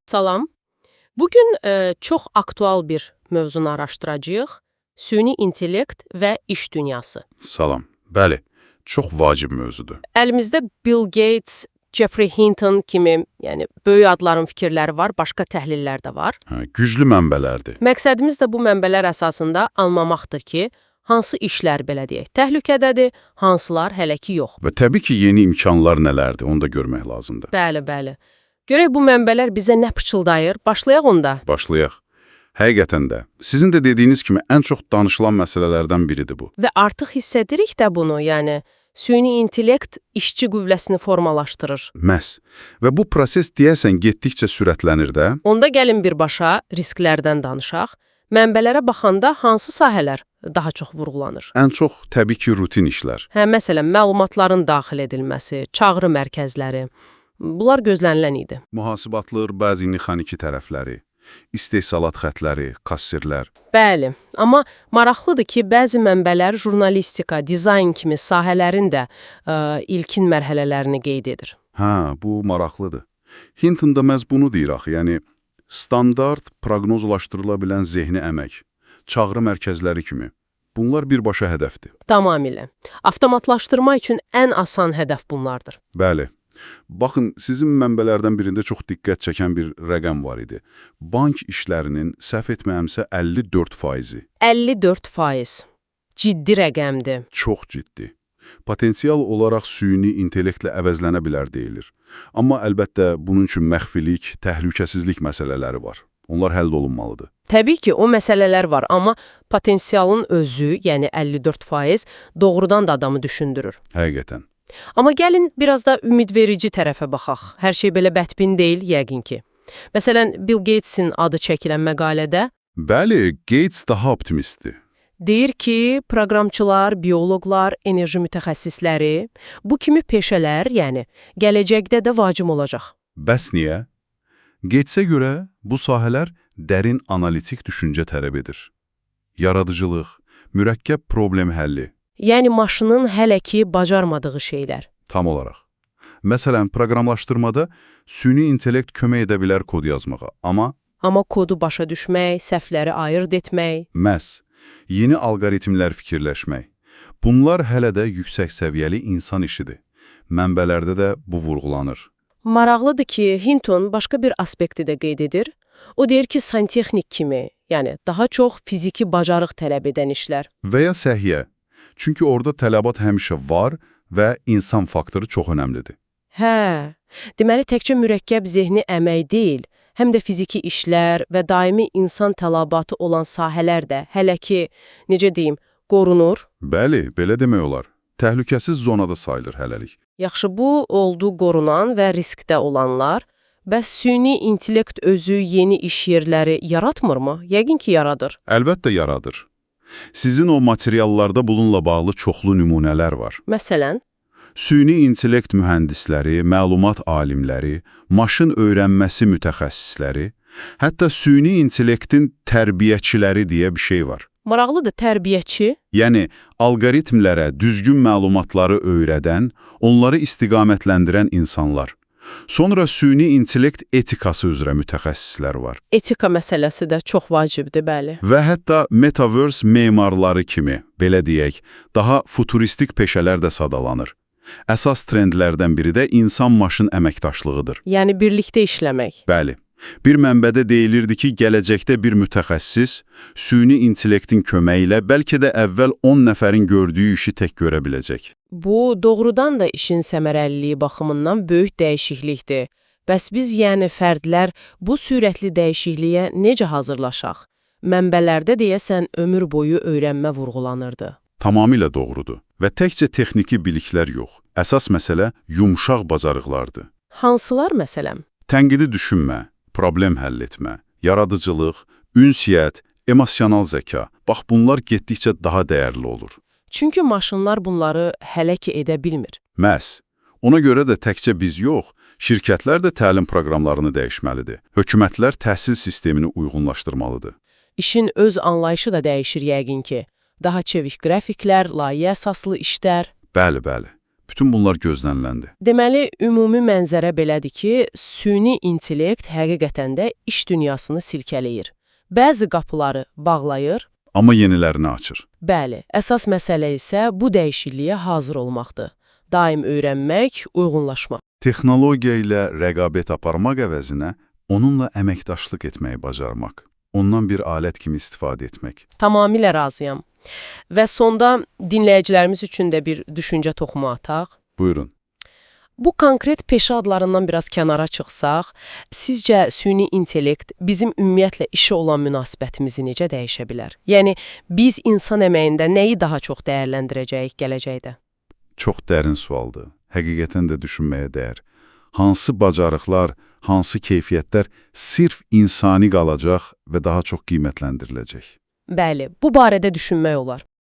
Salam. Bugün çox aktual bir mövzunu araşdıracağıq. Süni intellekt və iş dünyası. Salam. Bəli, çox vacib mövzudur. Əlimizdə Bill Gates, Jeffrey Hinton kimi, yəni böyük adların fikirləri var, başqa təhlillər də var. Güclü mənbələrdir. Məqsədimiz də bu mənbələr əsasında anlamaqdır ki, hansı işlər belə deyək, təhlükədədir, hansılar hələ ki yox. Və təbii ki, yeni imkanlar nələrdir, onu da görmək lazımdır. Bəli. Görək bu mənbələr bizə nə pıçıldayır? Başlayaq onda. Başlayaq. Həqiqətən də, sizin də dediyiniz kimi ən çox danışılan məsələlərdən biridir bu. Və artıq hiss edirik də bunu, yəni süni intellekt işçi qüvvəsini formalaşdırır. Məhz. Və bu proses deyəsən getdikcə sürətlənir də. Onda gəlin birbaşa risklərdən danışaq. Mənbələrə baxanda hansı sahələr daha çox vurğulanır? Ən çox təbii ki, rutin işlər. Məsələn, məlumatların daxil edilməsi, çağrı mərkəzləri. Bunlar gözlənilən idi. Mühasibatlar, bəzi mexaniki tərəfləri, istehsalat xətləri, kassirlər. Bəli, amma maraqlıdır ki, bəzi mənbələr jurnalistika, dizayn kimi sahələrin də ilkin mərhələlərini qeyd edir. Bu maraqlıdır. Hinton'da məhz bunu deyir axı, yəni standart, proqnozlaşdırıla bilən zehni əmək, çağrı mərkəzləri kimi. Bunlar birbaşa hədəfdir. Tamamilə. Avtomatlaşdırma üçün ən asan hədəf bunlardır. Bəli. Baxın, sizin mənbələrdən birində çox diqqət çəkən bir rəqəm var idi. Bank işlərinin səhv etməyəmsə 54%. 54%. Ciddi rəqəmdir. Çox ciddi. Potensial olaraq süni intellektlə əvəzlənə bilər deyilir. Amma əlbəttə bunun üçün məxfilik, təhlükəsizlik məsələləri var. Onlar həll olunmalıdır. Təbii ki, o məsələlər var, amma potensialın özü, yəni 54% doğrudan da adamı düşündürür. Həqiqətən. Amma gəlin biraz da ümidverici tərəfə baxaq. Hər şey belə bədbin deyil, yəqin ki. Məsələn, Bill Gatesin adı çəkilən məqalədə Bəli, Gates daha optimistdir. Deyir ki, proqramçılar, bioloqlar, enerji mütəxəssisləri, bu kimi peşələr, yəni gələcəkdə də vacib olacaq. Bəs niyə? Gatesə görə bu sahələr dərin analitik düşüncə tələb edir. Yaradıcılıq, mürəkkəb problem həlli. Yəni maşının hələ ki bacarmadığı şeylər. Tam olaraq. Məsələn, proqramlaşdırmada süni intellekt kömək edə bilər kod yazmağa, amma kodu başa düşmək, səhvləri ayırd etmək. Məhz, yeni alqoritmlər fikirləşmək. Bunlar hələ də yüksək səviyyəli insan işidir. Mənbələrdə də bu vurğulanır. Maraqlıdır ki, Hinton başqa bir aspekti də qeyd edir. O deyir ki, santexnik kimi, yəni daha çox fiziki bacarıq tələb edən işlər. Və ya səhiyyə. Çünki orada tələbat həmişə var və insan faktoru çox önəmlidir. Deməli təkcə mürəkkəb zehni əmək deyil, həm də fiziki işlər və daimi insan tələbatı olan sahələr də hələ ki, necə deyim, qorunur. Bəli, belə demək olar. Təhlükəsiz zonada sayılır hələlik. Yaxşı, bu oldu qorunan və riskdə olanlar. Bəs süni intellekt özü yeni iş yerləri yaratmırmı? Yəqin ki, yaradır. Əlbəttə yaradır. Sizin o materiallarda bununla bağlı çoxlu nümunələr var. Məsələn? Süni intellekt mühəndisləri, məlumat alimləri, maşın öyrənməsi mütəxəssisləri, hətta süni intellektin tərbiyəçiləri deyə bir şey var. Maraqlıdır, tərbiyəçi. Yəni, alqoritmlərə düzgün məlumatları öyrədən, onları istiqamətləndirən insanlar. Sonra süni intellekt etikası üzrə mütəxəssislər var. Etika məsələsi də çox vacibdir, bəli. Və hətta metaverse memarları kimi, belə deyək, daha futuristik peşələr də sadalanır. Əsas trendlərdən biri də insan-maşın əməkdaşlığıdır. Yəni birlikdə işləmək. Bəli. Bir mənbədə deyilirdi ki, gələcəkdə bir mütəxəssis süni intellektin köməyi ilə bəlkə də əvvəl 10 nəfərin gördüyü işi tək görə biləcək. Bu, doğrudan da işin səmərəliliyi baxımından böyük dəyişiklikdir. Bəs biz, yəni fərdlər, bu sürətli dəyişikliyə necə hazırlaşaq? Mənbələrdə deyəsən ömür boyu öyrənmə vurğulanırdı. Tamamilə doğrudur. Və təkcə texniki biliklər yox. Əsas məsələ yumşaq bacarıqlardır. Hansılar məsələn? Tənqidi düşünmə, problem həll etmə, yaradıcılıq, ünsiyyət, emosional zəka. Bax, bunlar getdikcə daha dəyərli olur. Çünki maşınlar bunları hələ ki edə bilmir. Məhz. Ona görə də təkcə biz yox, şirkətlər də təlim proqramlarını dəyişməlidir. Hökumətlər təhsil sistemini uyğunlaşdırmalıdır. İşin öz anlayışı da dəyişir yəqin ki. Daha çevik qrafiklər, layihə əsaslı işlər. Bəli. Bütün bunlar gözləniləndir. Deməli, ümumi mənzərə belədir ki, süni intellekt həqiqətən də iş dünyasını silkələyir. Bəzi qapıları bağlayır. Amma yenilərini açır. Bəli, əsas məsələ isə bu dəyişikliyə hazır olmaqdır. Daim öyrənmək, uyğunlaşmaq. Texnologiya ilə rəqabət aparmaq əvəzinə onunla əməkdaşlıq etməyi bacarmaq. Ondan bir alət kimi istifadə etmək. Tamamilə razıyam. Və sonda dinləyicilərimiz üçün də bir düşüncə toxumu ataq. Buyurun. Bu konkret peşə adlarından biraz kənara çıxsaq, sizcə süni intellekt bizim ümumiyyətlə işə olan münasibətimizi necə dəyişə bilər? Yəni, biz insan əməyində nəyi daha çox dəyərləndirəcəyik gələcəkdə? Çox dərin sualdır. Həqiqətən də düşünməyə dəyər. Hansı bacarıqlar, hansı keyfiyyətlər sırf insani qalacaq və daha çox qiymətləndiriləcək? Bəli, bu barədə düşünmək olar.